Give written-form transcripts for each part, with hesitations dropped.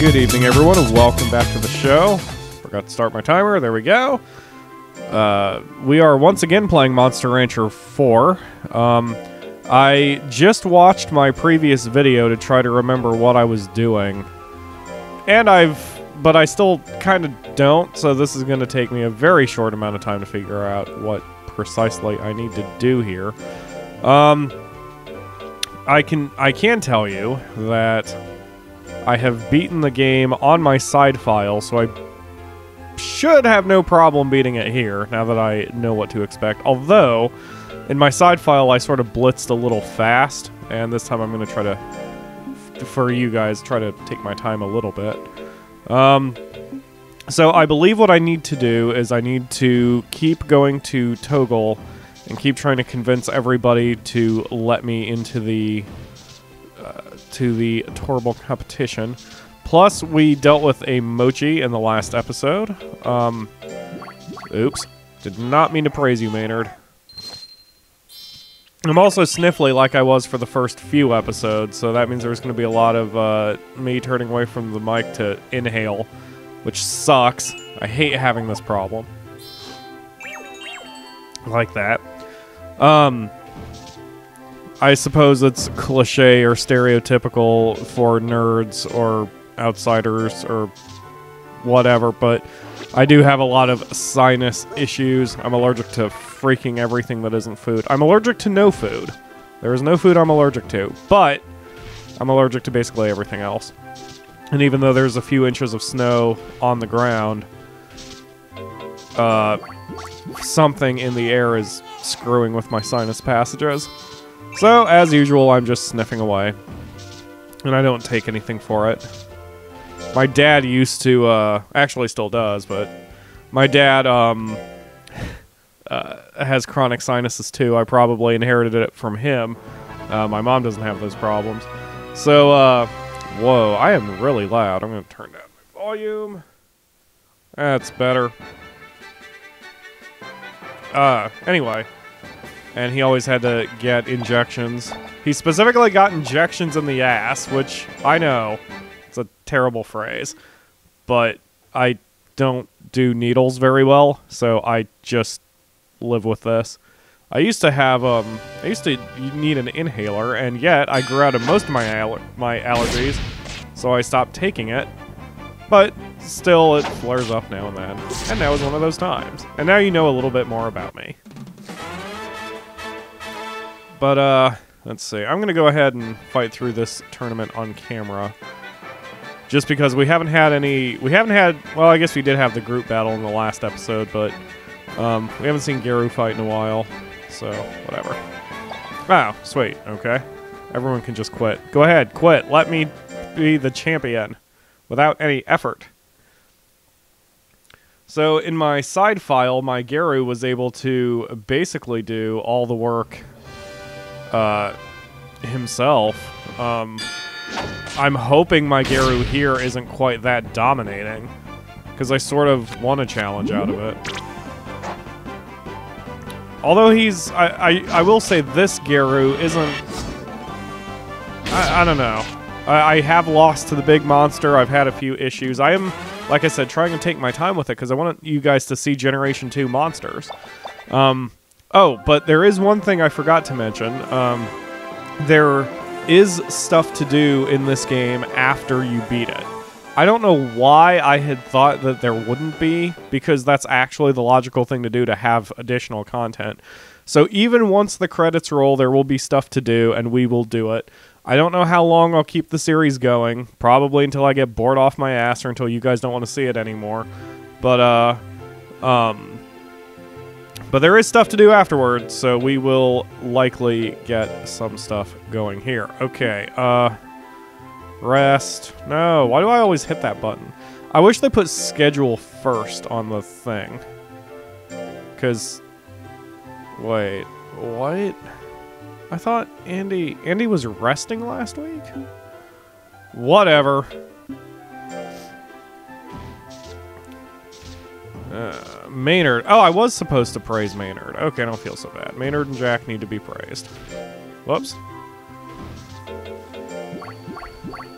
Good evening, everyone, and welcome back to the show. Forgot to start my timer. There we go. We are once again playing Monster Rancher 4. I just watched my previous video to try to remember what I was doing. But I still kind of don't, so this is going to take me a very short amount of time to figure out what precisely I need to do here. I can tell you that I have beaten the game on my side file, so I should have no problem beating it here, now that I know what to expect. Although, in my side file, I sort of blitzed a little fast, and this time I'm going to try to, for you guys, try to take my time a little bit. So I believe what I need to do is I need to keep going to Toggle and keep trying to convince everybody to let me into the tourable competition. Plus, we dealt with a Mochi in the last episode. Oops. Did not mean to praise you, Maynard. I'm also sniffly like I was for the first few episodes, so that means there's going to be a lot of me turning away from the mic to inhale, which sucks. I hate having this problem. Like that. I suppose it's cliche or stereotypical for nerds or outsiders or whatever, but I do have a lot of sinus issues. I'm allergic to freaking everything that isn't food. I'm allergic to no food. There is no food I'm allergic to, but I'm allergic to basically everything else. And even though there's a few inches of snow on the ground, something in the air is screwing with my sinus passages. So, as usual, I'm just sniffing away. And I don't take anything for it. My dad used to, actually still does, but my dad, has chronic sinuses too. I probably inherited it from him. My mom doesn't have those problems. So, whoa, I am really loud. I'm going to turn down my volume. That's better. Anyway. And he always had to get injections. He specifically got injections in the ass, which I know it's a terrible phrase, but I don't do needles very well, so I just live with this. I used to have, I used to need an inhaler, and yet I grew out of most of my allergies, so I stopped taking it. But still, it flares up now and then. And now is one of those times. And now you know a little bit more about me. But, let's see. I'm going to go ahead and fight through this tournament on camera. Just because we haven't had any... Well, I guess we did have the group battle in the last episode, but we haven't seen Garu fight in a while. So, whatever. Oh, sweet. Okay. Everyone can just quit. Go ahead, quit. Let me be the champion. Without any effort. So, in my side file, my Garu was able to basically do all the work... himself. I'm hoping my Garu here isn't quite that dominating, because I sort of want a challenge out of it. Although he's... I will say this Garu isn't... I don't know. I have lost to the big monster. I've had a few issues. I am, like I said, trying to take my time with it, because I want you guys to see Generation 2 monsters. Oh, but there is one thing I forgot to mention. There is stuff to do in this game after you beat it. I don't know why I had thought that there wouldn't be, because that's actually the logical thing to do to have additional content. So even once the credits roll, there will be stuff to do, and we will do it. I don't know how long I'll keep the series going. Probably until I get bored off my ass or until you guys don't want to see it anymore. But there is stuff to do afterwards, so we will likely get some stuff going here. Okay, rest. No, why do I always hit that button? I wish they put schedule first on the thing. Because... Wait, what? I thought Andy was resting last week? Whatever. Maynard. Oh, I was supposed to praise Maynard. Okay, I don't feel so bad. Maynard and Jack need to be praised. Whoops.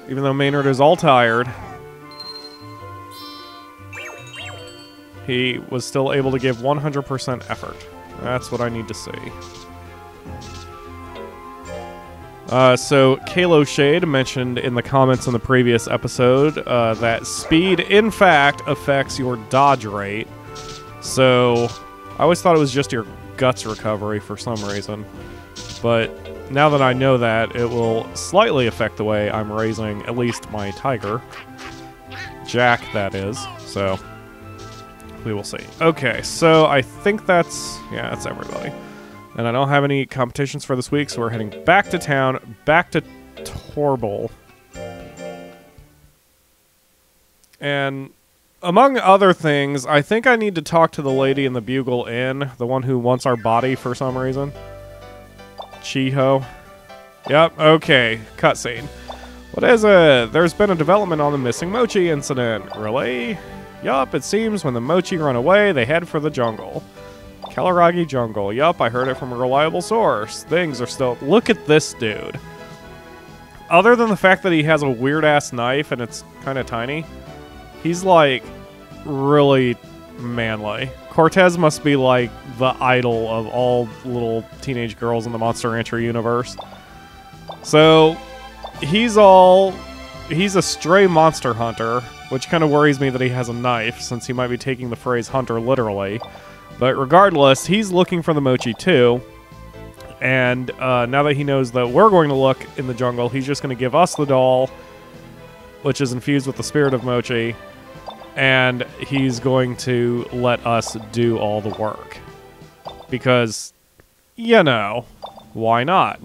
Even though Maynard is all tired, he was still able to give 100% effort. That's what I need to see. So, Kalo Shade mentioned in the comments in the previous episode that speed, in fact, affects your dodge rate. So, I always thought it was just your guts recovery for some reason. But now that I know that, it will slightly affect the way I'm raising at least my tiger. Jack, that is. So, we will see. Okay, so I think that's everybody. And I don't have any competitions for this week, so we're heading back to town, back to Torble. And among other things, I think I need to talk to the lady in the Bugle Inn, the one who wants our body for some reason. Chiho. Yep, okay, cutscene. What is it? There's been a development on the missing Mochi incident. Really? Yup, it seems when the Mochi run away, they head for the jungle. Kalaragi Jungle. Yup, I heard it from a reliable source. Things are still... Look at this dude. Other than the fact that he has a weird-ass knife and it's kind of tiny, he's, like, really manly. Cortez must be, like, the idol of all little teenage girls in the Monster Rancher universe. So, he's a stray monster hunter, which kind of worries me that he has a knife, since he might be taking the phrase hunter literally. But regardless, he's looking for the Mochi too. And now that he knows that we're going to look in the jungle, he's just going to give us the doll, which is infused with the spirit of Mochi. And he's going to let us do all the work. Because, you know, why not?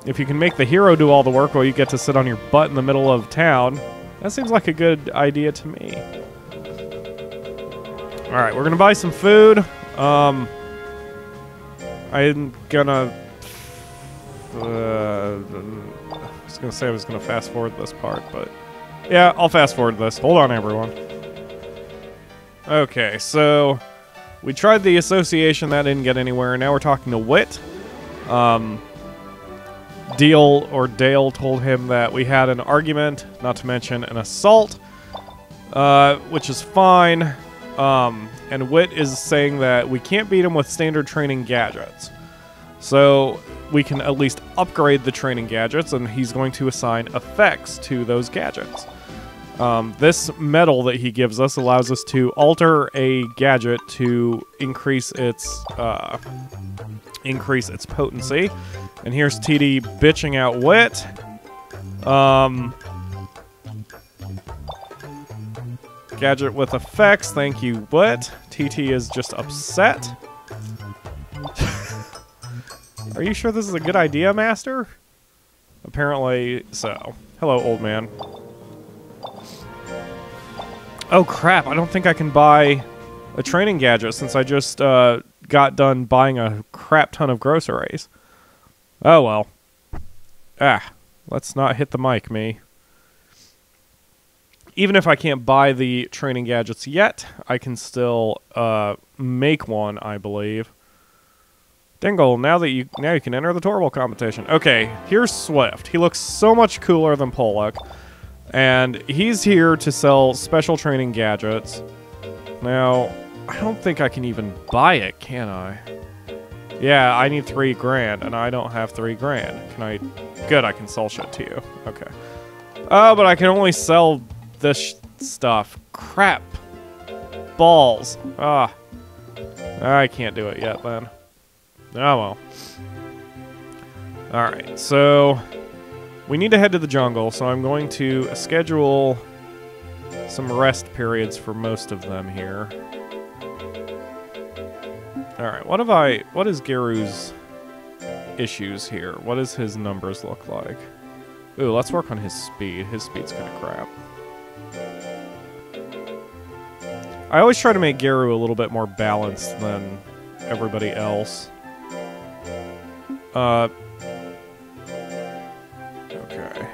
If you can make the hero do all the work while you get to sit on your butt in the middle of town, that seems like a good idea to me. Alright, we're gonna buy some food. I'm gonna... I was gonna say I was gonna fast forward this part, but... Yeah, I'll fast forward this. Hold on, everyone. Okay, so... We tried the association, that didn't get anywhere. Now we're talking to Wit. Dale told him that we had an argument, not to mention an assault, which is fine. And Wit is saying that we can't beat him with standard training gadgets. So we can at least upgrade the training gadgets, and he's going to assign effects to those gadgets. This medal that he gives us allows us to alter a gadget to increase its potency. And here's TD bitching out Wit. Gadget with effects, thank you, Wit. TT is just upset. Are you sure this is a good idea, Master? Apparently so. Hello, old man. Oh crap, I don't think I can buy a training gadget since I just got done buying a crap ton of groceries. Oh well. Let's not hit the mic, me. Even if I can't buy the training gadgets yet, I can still make one, I believe. Dingle, now you can enter the Torble competition. Okay, here's Swift. He looks so much cooler than Pollock. And he's here to sell special training gadgets. Now, I don't think I can even buy it, can I? Yeah, I need 3 grand, and I don't have 3 grand. Can I... Good, I can sell shit to you. Okay. Oh, but I can only sell this stuff. Crap. Balls. Ah. I can't do it yet, then. Oh, well. Alright, so... We need to head to the jungle, so I'm going to schedule some rest periods for most of them here. Alright, what is Garu's issues here? What does his numbers look like? Ooh, let's work on his speed. His speed's kind of crap. I always try to make Garu a little bit more balanced than everybody else. Okay.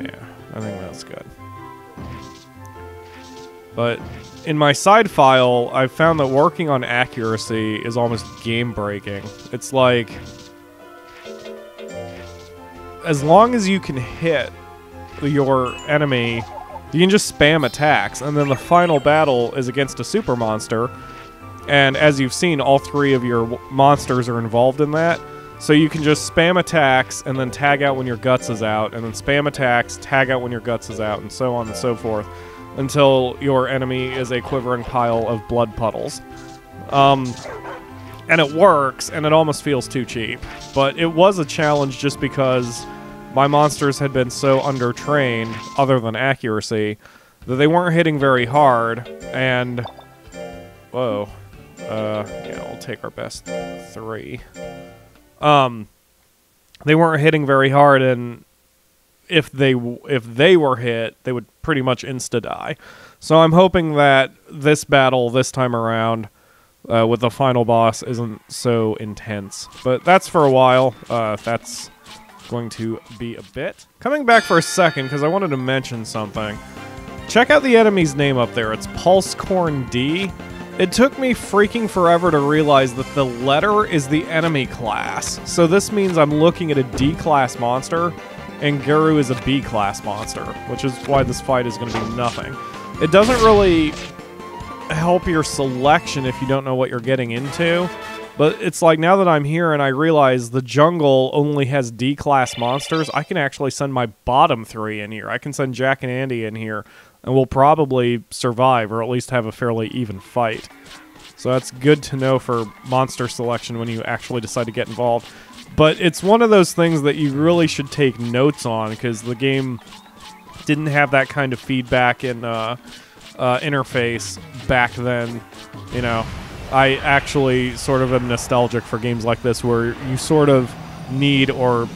Yeah, I think that's good. But in my side file, I've found that working on accuracy is almost game-breaking. It's like... as long as you can hit your enemy You can just spam attacks, and then the final battle is against a super monster. And as you've seen, all 3 of your monsters are involved in that. So you can just spam attacks, and then tag out when your guts is out, and then spam attacks, tag out when your guts is out, and so on and so forth, until your enemy is a quivering pile of blood puddles. And it works, and it almost feels too cheap. But it was a challenge just because my monsters had been so undertrained, other than accuracy, that they weren't hitting very hard, and... Whoa. Yeah, we'll take our best 3. They weren't hitting very hard, and if they were hit, they would pretty much insta-die. So I'm hoping that this battle, this time around, with the final boss, isn't so intense. But that's for a while. That's going to be a bit. Coming back for a second, because I wanted to mention something. Check out the enemy's name up there. It's Pulsecorn D. It took me freaking forever to realize that the letter is the enemy class. So this means I'm looking at a D-class monster, and Guru is a B-class monster, which is why this fight is going to be nothing. It doesn't really help your selection if you don't know what you're getting into, but it's like now that I'm here and I realize the jungle only has D-class monsters, I can actually send my bottom 3 in here. I can send Jack and Andy in here, and we'll probably survive, or at least have a fairly even fight. So that's good to know for monster selection when you actually decide to get involved. But it's one of those things that you really should take notes on, because the game didn't have that kind of feedback in interface back then. You know, I actually sort of am nostalgic for games like this, where you sort of need, or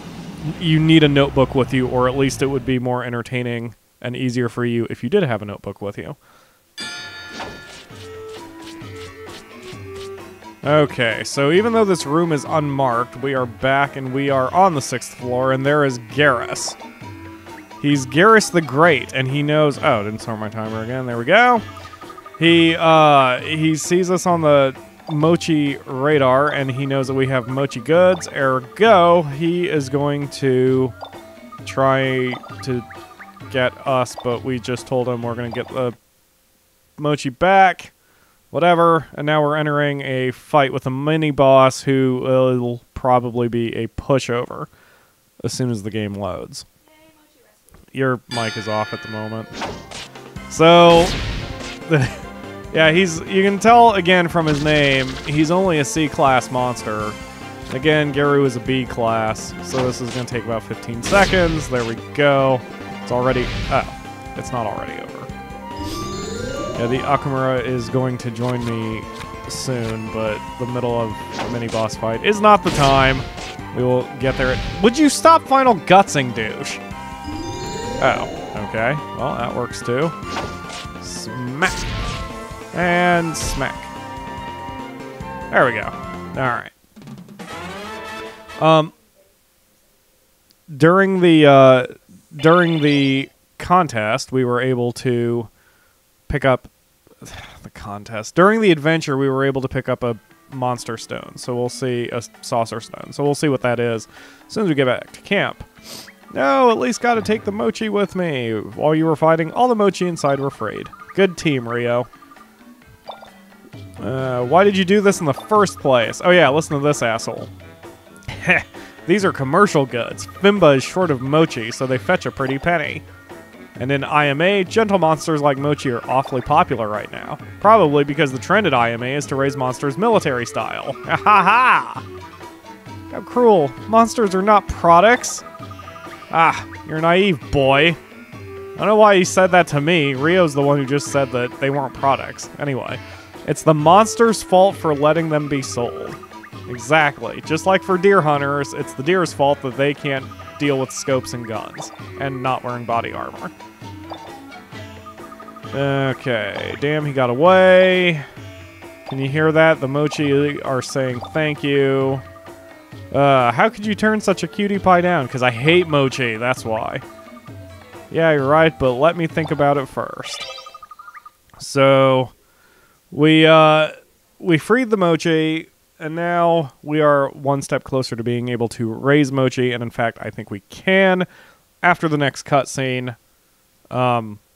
you need a notebook with you, or at least it would be more entertaining and easier for you if you did have a notebook with you. Okay, so even though this room is unmarked, we are back and we are on the 6th floor, and there is Garrus. He's Garrus the Great, and he knows... Oh, didn't start my timer again. There we go. He sees us on the Mochi radar, and he knows that we have Mochi goods. Ergo, he is going to try to get us, but we just told him we're going to get the Mochi back. Whatever. And now we're entering a fight with a mini-boss who will probably be a pushover as soon as the game loads. Your mic is off at the moment. So, yeah, you can tell, again, from his name, he's only a C-class monster. Again, Guru is a B-class, so this is going to take about 15 seconds. There we go. It's already... Oh, it's not already over. Yeah, the Akamura is going to join me soon, but the middle of a mini-boss fight is not the time. We will get there. Would you stop final gutsing, douche? Oh, okay. Well, that works too. Smack. And smack. There we go. Alright. During the contest, we were able to pick up... The contest. During the adventure, we were able to pick up a monster stone. So we'll see... A saucer stone. So we'll see what that is as soon as we get back to camp. No, at least got to take the Mochi with me. While you were fighting, all the Mochi inside were frayed. Good team, Rio. Why did you do this in the first place? Oh yeah, listen to this asshole. These are commercial goods. Fimba is short of Mochi, so they fetch a pretty penny. And in IMA, gentle monsters like Mochi are awfully popular right now. Probably because the trend at IMA is to raise monsters military style. Ha ha! How cruel. Monsters are not products. Ah, you're naive, boy. I don't know why he said that to me. Rio's the one who just said that they weren't products. Anyway, it's the monster's fault for letting them be sold. Exactly. Just like for deer hunters, it's the deer's fault that they can't deal with scopes and guns and not wearing body armor. Okay. Damn, he got away. Can you hear that? The Mochi are saying thank you. How could you turn such a cutie pie down? Because I hate Mochi, that's why. Yeah, you're right, but let me think about it first. So, we freed the Mochi, and now we are one step closer to being able to raise Mochi, and in fact, I think we can after the next cutscene.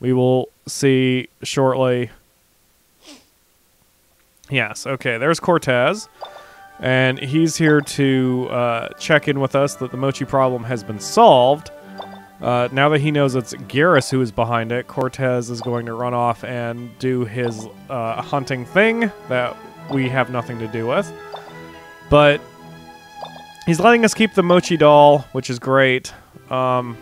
we will see shortly. Yes, okay, there's Cortez. And he's here to check in with us that the mochi problem has been solved. Now that he knows it's Garrus who is behind it, Cortez is going to run off and do his hunting thing that we have nothing to do with. But he's letting us keep the mochi doll, which is great. Okay.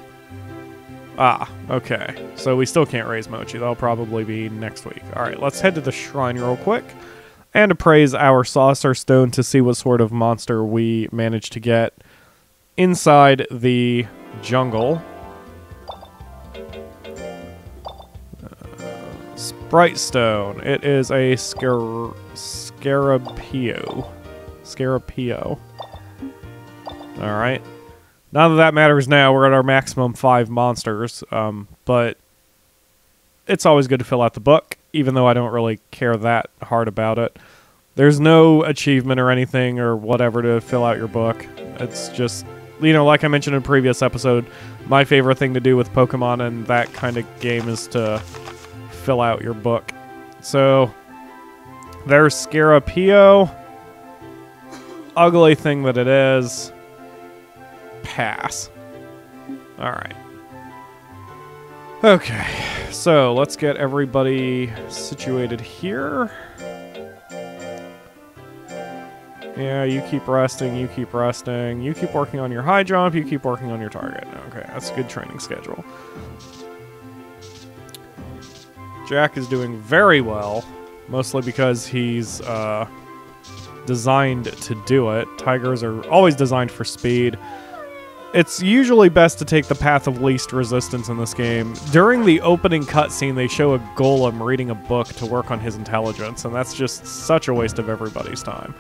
So we still can't raise mochi. That'll probably be next week. All right, let's head to the shrine real quick and appraise our saucer stone to see what sort of monster we managed to get inside the jungle. Sprite stone. It is a Scarabeo. Alright. None of that matters now. We're at our maximum 5 monsters. But it's always good to fill out the book, even though I don't really care that hard about it. There's no achievement or anything or whatever to fill out your book. It's just, you know, like I mentioned in a previous episode, my favorite thing to do with Pokemon and that kind of game is to fill out your book. So, there's Scarabeo. Ugly thing that it is. Pass. Alright. Okay, so let's get everybody situated here. Yeah, you keep resting, you keep resting. You keep working on your high jump, you keep working on your target. Okay, that's a good training schedule. Jack is doing very well, mostly because he's designed to do it. Tigers are always designed for speed. It's usually best to take the path of least resistance in this game. During the opening cutscene, they show a golem reading a book to work on his intelligence, and that's just such a waste of everybody's time.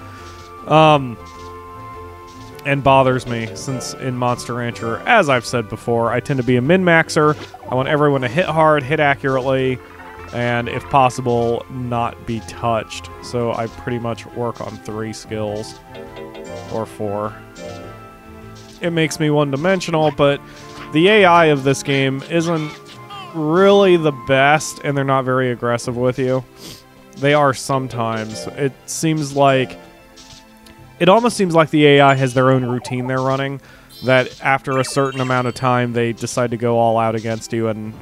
And bothers me, since in Monster Rancher, as I've said before, I tend to be a min-maxer. I want everyone to hit hard, hit accurately, and if possible, not be touched. So I pretty much work on 3 skills, or 4. It makes me one-dimensional, but the AI of this game isn't really the best, and they're not very aggressive with you. They are sometimes. It almost seems like the AI has their own routine they're running, that after a certain amount of time, they decide to go all out against you, and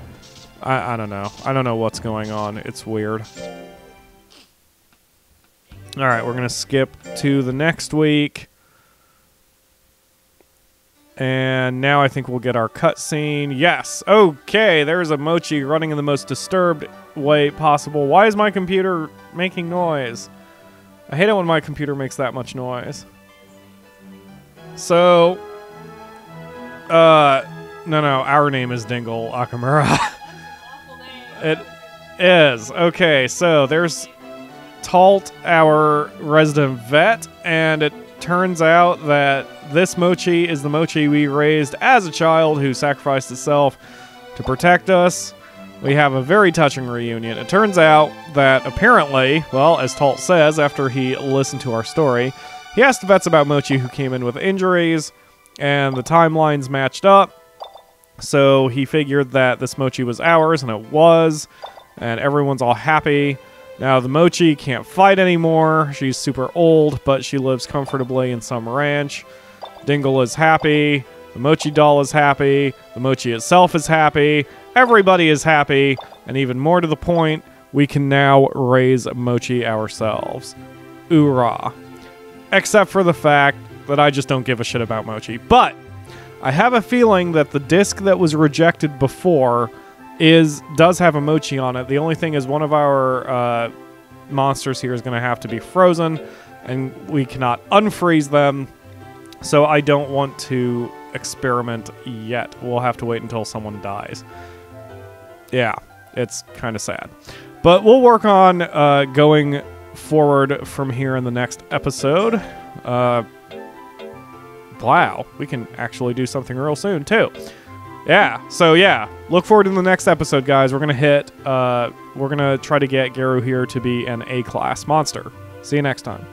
I don't know. I don't know what's going on. It's weird. Alright, we're going to skip to the next week. And now I think we'll get our cutscene. Yes! Okay, there's a mochi running in the most disturbed way possible. Why is my computer making noise? I hate it when my computer makes that much noise. So... no, our name is Dingle Akamura. It is. Okay, so there's Talt, our resident vet, and it turns out that this mochi is the mochi we raised as a child who sacrificed itself to protect us. We have a very touching reunion. It turns out that apparently, well, as Talt says after he listened to our story, he asked the vets about Mochi who came in with injuries, and the timelines matched up. So he figured that this Mochi was ours, and it was, and everyone's all happy. Now, the Mochi can't fight anymore. She's super old, but she lives comfortably in some ranch. Dingle is happy. The Mochi doll is happy. The Mochi itself is happy. Everybody is happy. And even more to the point, we can now raise Mochi ourselves. Oorah. Except for the fact that I just don't give a shit about Mochi. But I have a feeling that the disc that was rejected before does have a Mochi on it. The only thing is one of our monsters here is going to have to be frozen, and we cannot unfreeze them, so I don't want to experiment yet. We'll have to wait until someone dies. Yeah, it's kind of sad. But we'll work on going forward from here in the next episode. Wow, we can actually do something real soon, too. Yeah, so yeah, look forward to the next episode, guys. We're gonna try to get Garu here to be an A-class monster. See you next time.